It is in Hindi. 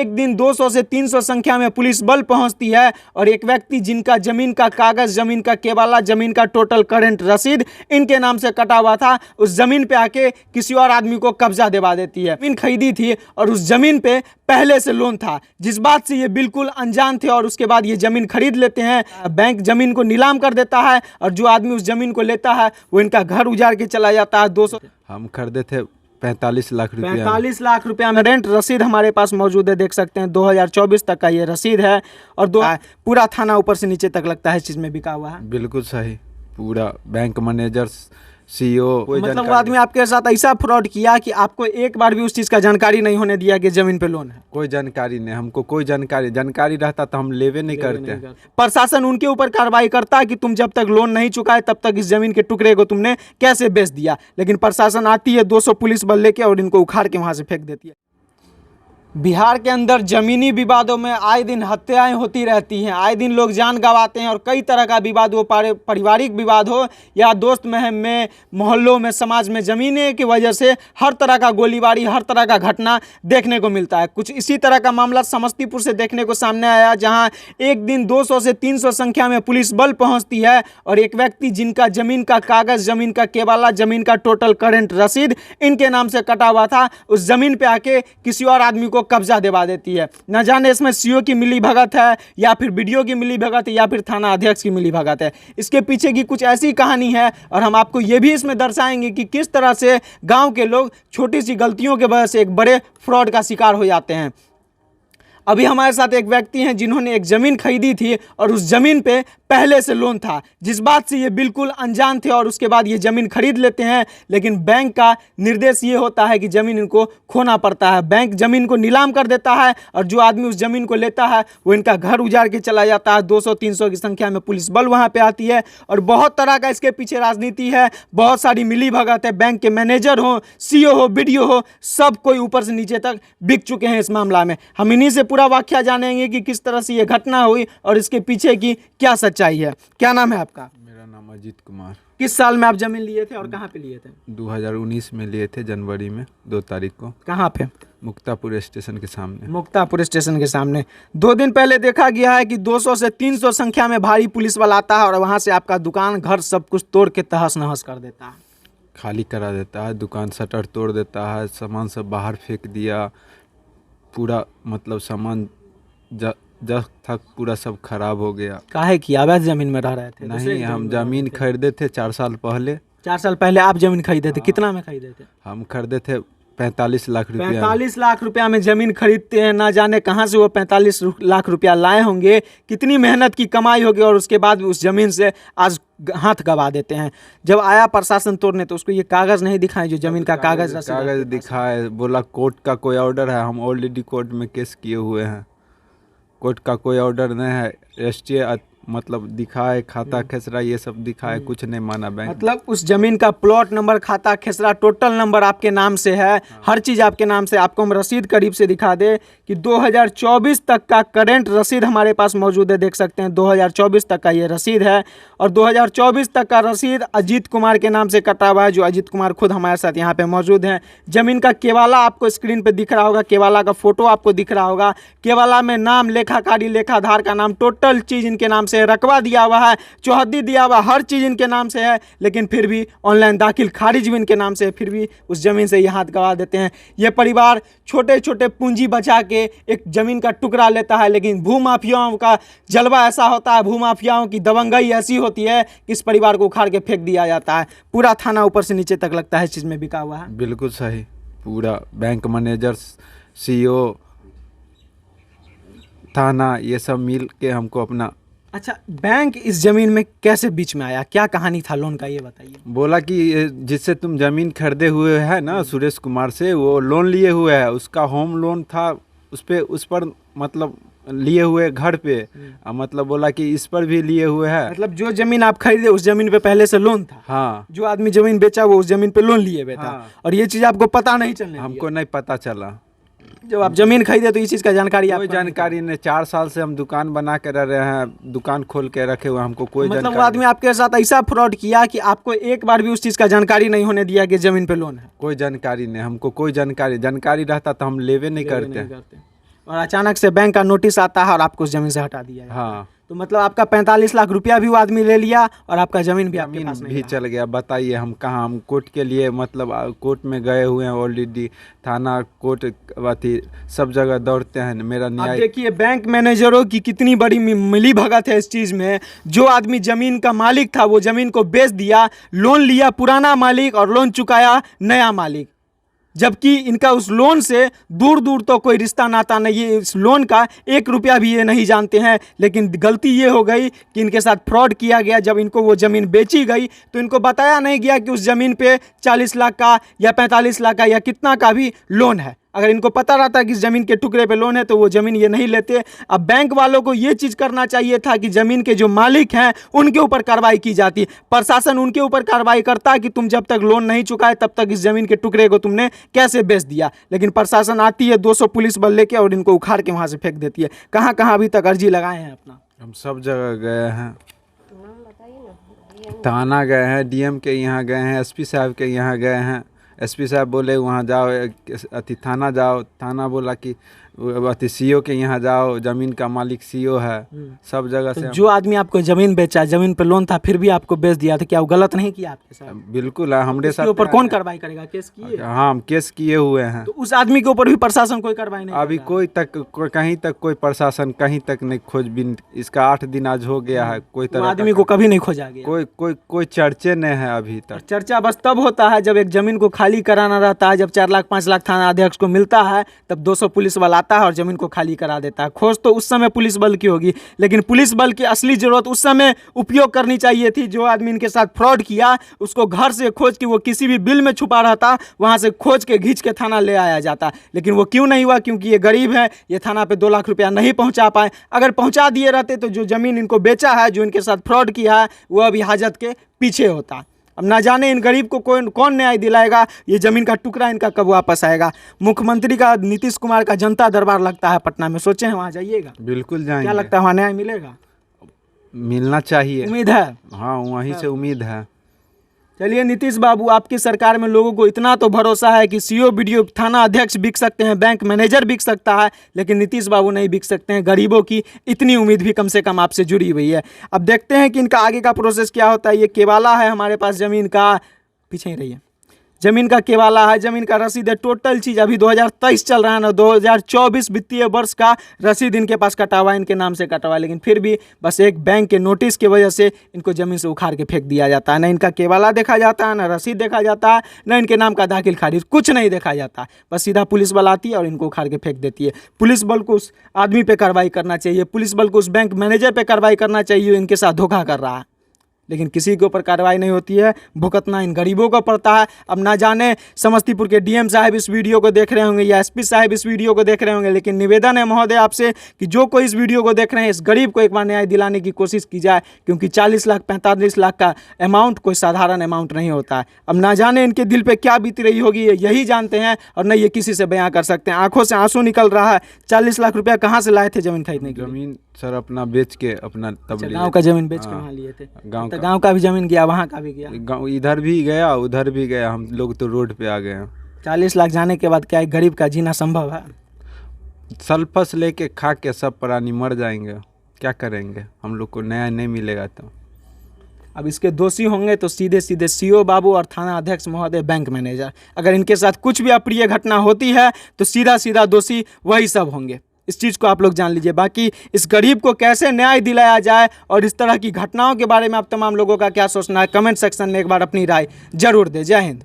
एक दिन 200 से 300 संख्या में पुलिस बल पहुंचती है और एक व्यक्ति जिनका जमीन का कागज, जमीन का केवाला, जमीन का टोटल करंट रसीद इनके नाम से कटा हुआ था, उस जमीन पे आके किसी और आदमी को कब्जा दिवा देती है। जमीन खरीदी थी और उस जमीन पे पहले से लोन था, जिस बात से ये बिल्कुल अनजान थे और उसके बाद ये जमीन खरीद लेते हैं। बैंक जमीन को नीलाम कर देता है और जो आदमी उस जमीन को लेता है वो इनका घर उजाड़ के चला जाता है। 200 हम खरीदे थे 45 लाख रुपया। 45 लाख रुपया में रेंट रसीद हमारे पास मौजूद है, देख सकते हैं 2024 तक का ये रसीद है और पूरा थाना ऊपर से नीचे तक लगता है इस चीज में बिका हुआ है। बिल्कुल सही, पूरा बैंक मैनेजर, सीईओ, मतलब वो आदमी आपके साथ ऐसा फ्रॉड किया कि आपको एक बार भी उस चीज का जानकारी नहीं होने दिया कि जमीन पे लोन है। कोई जानकारी नहीं, हमको कोई जानकारी रहता तो हम लेवे नहीं करते। प्रशासन उनके ऊपर कार्रवाई करता है कि तुम जब तक लोन नहीं चुकाए तब तक इस जमीन के टुकड़े को तुमने कैसे बेच दिया, लेकिन प्रशासन आती है 200 पुलिस बल लेके और इनको उखाड़ के वहां से फेंक देती है। बिहार के अंदर जमीनी विवादों में आए दिन हत्याएं होती रहती हैं, आए दिन लोग जान गंवाते हैं और कई तरह का विवाद हो, पारिवारिक विवाद हो या दोस्त महम में, मोहल्लों में, समाज में, जमीनें की वजह से हर तरह का गोलीबारी, हर तरह का घटना देखने को मिलता है। कुछ इसी तरह का मामला समस्तीपुर से देखने को सामने आया, जहां एक दिन 200 से 300 संख्या में पुलिस बल पहुंचती है और एक व्यक्ति जिनका जमीन का कागज, जमीन का केवाला, जमीन का टोटल करंट रसीद इनके नाम से कटा हुआ था, उस जमीन पे आके किसी और आदमी को कब्जा दिवा देती है। न जाने इसमें सीओ की मिली भगत है या फिर बीडीओ की मिली भगत है या फिर थाना अध्यक्ष की मिली भगत है। इसके पीछे की कुछ ऐसी कहानी है और हम आपको यह भी इसमें दर्शाएंगे कि किस तरह से गांव के लोग छोटी सी गलतियों के वजह से एक बड़े फ्रॉड का शिकार हो जाते हैं। अभी हमारे साथ एक व्यक्ति हैं जिन्होंने एक ज़मीन खरीदी थी और उस ज़मीन पे पहले से लोन था, जिस बात से ये बिल्कुल अनजान थे और उसके बाद ये ज़मीन खरीद लेते हैं, लेकिन बैंक का निर्देश ये होता है कि ज़मीन इनको खोना पड़ता है। बैंक ज़मीन को नीलाम कर देता है और जो आदमी उस ज़मीन को लेता है वो इनका घर उजाड़ के चला जाता है। 200-300 की संख्या में पुलिस बल वहाँ पर आती है और बहुत तरह का इसके पीछे राजनीति है, बहुत सारी मिली भगत है। बैंक के मैनेजर हो, सीईओ हो, बीडीओ हो, सब कोई ऊपर से नीचे तक बिक चुके हैं इस मामला में। हम इन्हीं से पूरा वाकया जानेंगे कि किस तरह से ये घटना हुई और इसके पीछे की क्या सच्चाई है। क्या नाम है आपका? मेरा नाम अजीत कुमार। किस साल में आप जमीन लिए थे और कहाँ पे लिए थे? 2019 में लिए थे, जनवरी में 2 तारीख को। कहाँ पे? मुक्तापुर स्टेशन के सामने। मुक्तापुर स्टेशन के सामने। 2 दिन पहले देखा गया है कि 200 से 300 संख्या में भारी पुलिस बल आता है और वहाँ से आपका दुकान, घर सब कुछ तोड़ के तहस नहस कर देता है, खाली करा देता है, दुकान शटर तोड़ देता है, सामान सब बाहर फेंक दिया, पूरा मतलब सामान जब तक पूरा सब खराब हो गया। काहे की अवैध जमीन में रह रहे थे? नहीं, हम जमीन खरीदे थे 4 साल पहले। 4 साल पहले आप जमीन खरीदे थे? कितना में खरीदे थे? हम खरीदे थे 45 लाख रुपया। 45 लाख रुपया में जमीन खरीदते हैं, ना जाने कहाँ से वो 45 लाख रुपया लाए होंगे, कितनी मेहनत की कमाई होगी और उसके बाद उस जमीन से आज हाथ गवा देते हैं। जब आया प्रशासन तोड़ने तो उसको ये कागज नहीं दिखाए जो जमीन का कागज दिखाए, बोला कोर्ट का कोई ऑर्डर है। हम ऑलरेडी कोर्ट में केस किए हुए हैं, कोर्ट का कोई ऑर्डर नहीं है। रजिस्ट्री मतलब दिखाए, खाता खेसरा ये सब दिखाए, कुछ नहीं माना बैंक। मतलब उस जमीन का प्लॉट नंबर, खाता खेसरा, टोटल नंबर आपके नाम से है, हर चीज़ आपके नाम से। आपको हम रसीद करीब से दिखा दे कि 2024 तक का करंट रसीद हमारे पास मौजूद है, देख सकते हैं 2024 तक का ये रसीद है और 2024 तक का रसीद अजीत कुमार के नाम से कटा हुआ है, जो अजीत कुमार खुद हमारे साथ यहाँ पे मौजूद हैं। जमीन का केवाला आपको स्क्रीन पे दिख रहा होगा, केवाला का फोटो आपको दिख रहा होगा। केवाला में नाम, लेखाकारी, लेखाधार का नाम, टोटल चीज़ इनके नाम से, रकबा दिया हुआ है, चौहद्दी दिया हुआ, हर चीज़ इनके नाम से है, लेकिन फिर भी ऑनलाइन दाखिल खारिज भी इनके नाम से है, फिर भी उस जमीन से ये हाथ गवा देते हैं। ये परिवार छोटे छोटे पूंजी बचा के एक जमीन का टुकड़ा लेता है, लेकिन भूमाफियाओं का जलवा ऐसा होता है, भूमाफियाओं की दबंगई ऐसी होती है कि इस परिवार को उखाड़ के फेंक दिया जाता है। पूरा थाना ऊपर से नीचे तक लगता है इस चीज़ में बिका हुआ है। बिल्कुल सही, पूरा बैंक मैनेजर, सीईओ, थाना, ये सब मिल के हमको अपना। अच्छा, बैंक इस जमीन में कैसे बीच में आया? क्या कहानी था लोन का, ये बताइए। बोला कि जिससे तुम जमीन खरीदे हुए है ना, सुरेश कुमार से, वो लोन लिए हुए है, उसका होम लोन था, उस पर मतलब लिए हुए घर पे, मतलब बोला कि इस पर भी लिए हुए है। मतलब जो जमीन आप खरीदे उस जमीन पे पहले से लोन था। हाँ, जो आदमी जमीन बेचा वो उस जमीन पे लोन लिए हुए था। हाँ। और ये चीज़ आपको पता नहीं चलने दिया? हमको नहीं पता चला। जब आप जमीन खरीदे तो इस चीज़ का जानकारी? कोई जानकारी नहीं। 4 साल से हम दुकान बना के रह रहे हैं, दुकान खोल के रखे हुए, हमको कोई मतलब वो आदमी आपके साथ ऐसा फ्रॉड किया कि आपको एक बार भी उस चीज़ का जानकारी नहीं होने दिया कि जमीन पे लोन है? कोई जानकारी नहीं, हमको कोई जानकारी रहता तो हम लेवे नहीं करते। और अचानक से बैंक का नोटिस आता है और आपको उस जमीन से हटा दिया जाता है। हाँ, तो मतलब आपका 45 लाख रुपया भी वो आदमी ले लिया और आपका जमीन भी आपके जमीन पास नहीं भी रहा। चल गया। बताइए हम कहाँ, हम कोर्ट के लिए मतलब कोर्ट में गए हुए हैं ऑलरेडी, थाना कोर्ट अथी सब जगह दौड़ते हैं, मेरा अब न्याय। देखिए बैंक मैनेजरों की कितनी बड़ी मिली भगत है इस चीज़ में। जो आदमी जमीन का मालिक था वो जमीन को बेच दिया, लोन लिया पुराना मालिक और लोन चुकाया नया मालिक, जबकि इनका उस लोन से दूर दूर तो कोई रिश्ता नाता नहीं है। इस लोन का 1 रुपया भी ये नहीं जानते हैं। लेकिन गलती ये हो गई कि इनके साथ फ्रॉड किया गया। जब इनको वो ज़मीन बेची गई तो इनको बताया नहीं गया कि उस ज़मीन पे 40 लाख का या 45 लाख का या कितना का भी लोन है। अगर इनको पता रहता कि इस ज़मीन के टुकड़े पे लोन है तो वो ज़मीन ये नहीं लेते। अब बैंक वालों को ये चीज़ करना चाहिए था कि ज़मीन के जो मालिक हैं उनके ऊपर कार्रवाई की जाती, प्रशासन उनके ऊपर कार्रवाई करता कि तुम जब तक लोन नहीं चुकाए तब तक इस ज़मीन के टुकड़े को तुमने कैसे बेच दिया। लेकिन प्रशासन आती है 200 पुलिस बल लेके और इनको उखाड़ के वहाँ से फेंक देती है। कहाँ कहाँ अभी तक अर्जी लगाए हैं अपना? हम सब जगह गए हैं, थाना गए हैं, डीएम के यहाँ गए हैं, एसपी साहब के यहाँ गए हैं। एसपी साहब बोले वहाँ जाओ, अति थाना जाओ, थाना बोला कि अति सीओ के यहाँ जाओ, ज़मीन का मालिक सीओ है। सब जगह तो से जो आदमी आपको ज़मीन बेचा, ज़मीन पे लोन था, फिर भी आपको बेच दिया, तो क्या वो गलत नहीं किया आपके साथ? बिल्कुल है, हमरे उसके साथ ऊपर कौन कार्रवाई करेगा? केस किए? हाँ, हम केस किए हुए हैं। तो उस आदमी के ऊपर भी प्रशासन कोई कार्रवाई नहीं अभी कर रहा है? कहीं तक कोई प्रशासन कहीं तक नहीं खोजबीन, इसका 8 दिन आज हो गया है, कोई वो तरह आदमी का को कभी नहीं खोजा गया। कोई चर्चे नहीं है अभी तक। चर्चा बस तब होता है जब एक जमीन को खाली कराना रहता है। जब 4 लाख 5 लाख थाना अध्यक्ष को मिलता है तब 200 पुलिस बल आता है और जमीन को खाली करा देता है। खोज तो उस समय पुलिस बल की होगी, लेकिन पुलिस बल की असली जरूरत उस समय उपयोग करनी चाहिए थी। जो आदमी इनके साथ फ्रॉड किया उसको घर से खोज के, वो किसी भी बिल में छुपा रहता, वहां से खोज के घींच के थाना ले आया जाता। लेकिन वो क्यों नहीं हुआ? क्योंकि ये गरीब है, ये थाना पे 2 लाख रुपया नहीं पहुंचा पाए। अगर पहुंचा दिए रहते तो जो जमीन इनको बेचा है, जो इनके साथ फ्रॉड किया है, वो अभी हाजत के पीछे होता। अब ना जाने इन गरीब को कौन न्याय दिलाएगा, ये जमीन का टुकड़ा इनका कब वापस आएगा। मुख्यमंत्री का नीतीश कुमार का जनता दरबार लगता है पटना में, सोचे हैं वहाँ जाइएगा? बिल्कुल जाएंगे। क्या लगता है वहाँ न्याय मिलेगा? मिलना चाहिए, उम्मीद है। हाँ वहीं से उम्मीद है। चलिए नीतीश बाबू, आपकी सरकार में लोगों को इतना तो भरोसा है कि सीओ बीडीओ थाना अध्यक्ष बिक सकते हैं, बैंक मैनेजर बिक सकता है, लेकिन नीतीश बाबू नहीं बिक सकते हैं। गरीबों की इतनी उम्मीद भी कम से कम आपसे जुड़ी हुई है। अब देखते हैं कि इनका आगे का प्रोसेस क्या होता है। ये केवाला है हमारे पास ज़मीन का, पीछे ही रहिए, ज़मीन का केवाला है, ज़मीन का रसीद है, टोटल चीज़ अभी 2023 चल रहा है ना, 2024 वित्तीय वर्ष का रसीद इनके पास कटा हुआ है, इनके नाम से कटा हुआ है। लेकिन फिर भी बस एक बैंक के नोटिस की वजह से इनको ज़मीन से उखाड़ के फेंक दिया जाता है। ना इनका केवाला देखा जाता है, ना रसीद देखा जाता है, ना इनके नाम का दाखिल खारिज, कुछ नहीं देखा जाता। बस सीधा पुलिस बल आती है और इनको उखाड़ के फेंक देती है। पुलिस बल को उस आदमी पर कार्रवाई करना चाहिए, पुलिस बल को उस बैंक मैनेजर पर कार्रवाई करना चाहिए, इनके साथ धोखा कर रहा है। लेकिन किसी के ऊपर कार्रवाई नहीं होती है, भुगतना इन गरीबों को पड़ता है। अब ना जाने समस्तीपुर के डीएम साहब इस वीडियो को देख रहे होंगे या एसपी साहब इस वीडियो को देख रहे होंगे, लेकिन निवेदन है महोदय आपसे कि जो कोई इस वीडियो को देख रहे हैं, इस गरीब को एक बार न्याय दिलाने की कोशिश की जाए, क्योंकि 40 लाख 45 लाख का अमाउंट कोई साधारण अमाउंट नहीं होता है। अब ना जाने इनके दिल पर क्या बीत रही होगी, यही जानते हैं, और न ये किसी से बयां कर सकते हैं। आंखों से आंसू निकल रहा है। 40 लाख रुपया कहाँ से लाए थे जमीन खरीदने के लिए? जमीन सर अपना बेच के अपना तब लिए। गाँव का जमीन बेच के वहाँ लिए थे? तो गाँव का भी जमीन गया, वहाँ का भी गया, गाँव इधर भी गया उधर भी गया, हम लोग तो रोड पे आ गए हैं। 40 लाख जाने के बाद क्या एक गरीब का जीना संभव है? सल्फस लेके खा के सब प्राणी मर जाएंगे, क्या करेंगे? हम लोग को न्याय नहीं मिलेगा तो। अब इसके दोषी होंगे तो सीधे सीधे सीओ बाबू और थाना अध्यक्ष महोदय, बैंक मैनेजर। अगर इनके साथ कुछ भी अप्रिय घटना होती है तो सीधा सीधा दोषी वही सब होंगे। इस चीज़ को आप लोग जान लीजिए। बाकी इस गरीब को कैसे न्याय दिलाया जाए और इस तरह की घटनाओं के बारे में आप तमाम लोगों का क्या सोचना है, कमेंट सेक्शन में एक बार अपनी राय जरूर दें। जय हिंद।